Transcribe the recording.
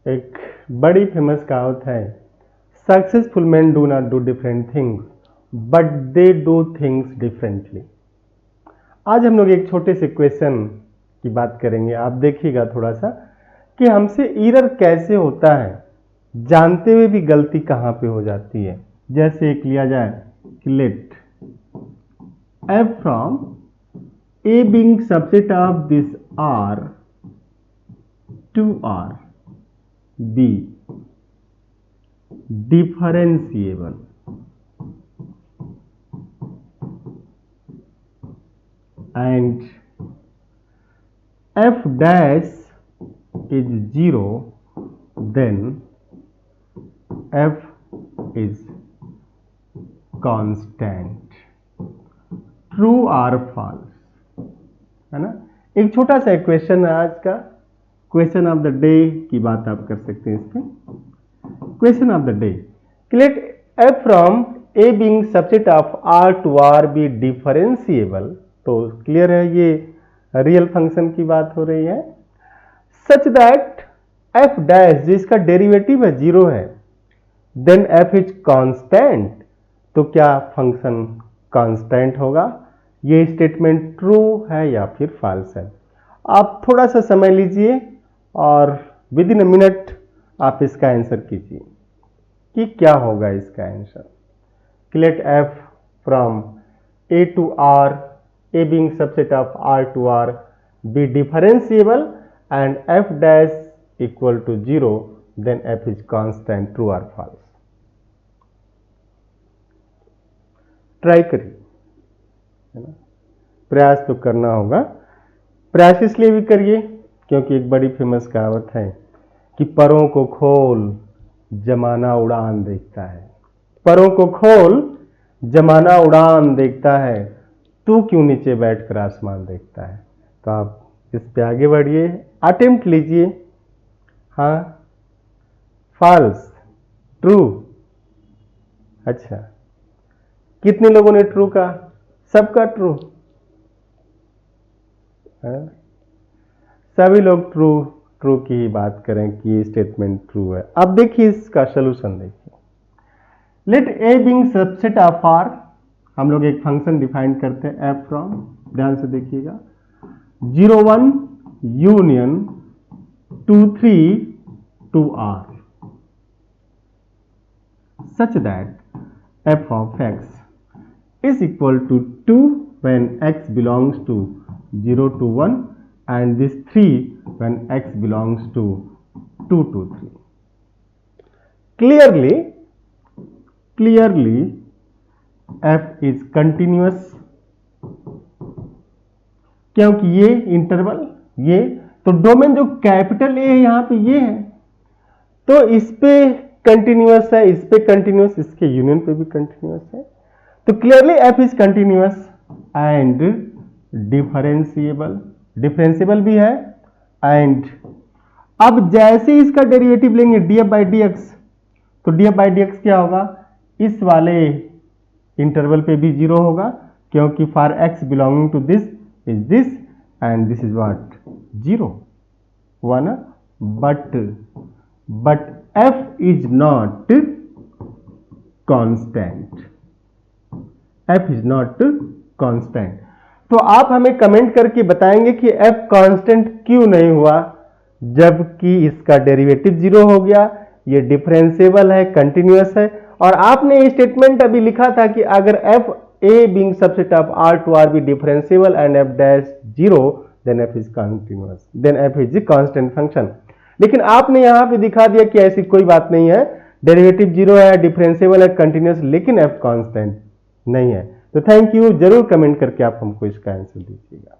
एक बड़ी फेमस कहावत है, successful man do not do different things but they do things differently. आज हम लोग एक छोटे से क्वेश्चन की बात करेंगे। आप देखिएगा थोड़ा सा कि हमसे एरर कैसे होता है, जानते हुए भी गलती कहाँ पे हो जाती है। जैसे एक लिया जाए कि late f from a being subset of this r to r be differentiable and f dash is 0, then f is constant। True और फॉल्स, है ना। एक छोटा सा क्वेश्चन है आज का, क्वेश्चन ऑफ द डे की बात आप कर सकते हैं इसमें। Question of the day, let f from a being subset of r to r be differentiable. तो क्लियर है, ये रियल फंक्शन की बात हो रही है। सच दैट f डैश जो इसका डेरिवेटिव है 0 है, देन f इज कांस्टेंट। तो क्या फंक्शन कांस्टेंट होगा? ये स्टेटमेंट ट्रू है या फिर फॉल्स है? आप थोड़ा सा समय लीजिए और विद इन अ मिनट आप इसका आंसर कीजिए कि क्या होगा इसका answer. Let f from a to r, a being subset of r to r be differentiable and f dash equal to 0, then f is constant, true or false। Try करिए, है ना। प्रयास तो करना होगा। प्रयास इसलिए भी करिए क्योंकि एक बड़ी फेमस कहावत है कि परों को खोल जमाना उड़ान देखता है। परों को खोल जमाना उड़ान देखता है, तू क्यों नीचे बैठकर आसमान देखता है। तो आप इस पे आगे बढ़िए, अटेम्प्ट लीजिए। हाँ, फॉल्स, ट्रू। अच्छा, कितने लोगों ने ट्रू कहा? सबका ट्रू है, सभी लोग ट्रू ट्रू की ही बात करें कि ये स्टेटमेंट ट्रू है। अब देखिए इसका सोल्यूशन देखिए। Let A being subset of R, हम लोग एक फंक्शन डिफाइन करते हैं एफ फ्रॉम, ध्यान से देखिएगा, 0 1 union 2 3 to R such that F of X is equal to 2 when x belongs to 0 to 1 and this 3 when x belongs to 2 to 3। Clearly f is continuous, क्योंकि ये interval, ये तो domain जो capital A है यहां पे ये है, तो इस पे कंटिन्यूअस है, इस पे कंटिन्यूअस, इसके यूनियन पे भी कंटिन्यूअस है। तो clearly f is continuous and differentiable भी है। एंड अब जैसे इसका डेरिवेटिव लेंगे df बाई dx, तो df बाई dx क्या होगा? इस वाले इंटरवल पे भी 0 होगा, क्योंकि for x belonging to this is this and this is what 0 हुआ ना। But f is not constant, f is not constant. तो आप हमें कमेंट करके बताएंगे कि f कांस्टेंट क्यों नहीं हुआ, जबकि इसका डेरिवेटिव 0 हो गया, ये डिफरेंशिएबल है, कंटिन्यूअस है। और आपने ये स्टेटमेंट अभी लिखा था कि अगर f a being subset of r to r be differentiable and f dash 0, then f is continuous, then f is a constant function. लेकिन आपने यहां पे दिखा दिया कि ऐसी कोई बात नहीं है, डेरिवेटिव 0 है, डिफरेंशिएबल है, कंटिन्यूअस, लेकिन f कांस्टेंट नहीं है। तो थैंक यू, जरूर कमेंट करके आप हमको इसका आंसर दीजिएगा।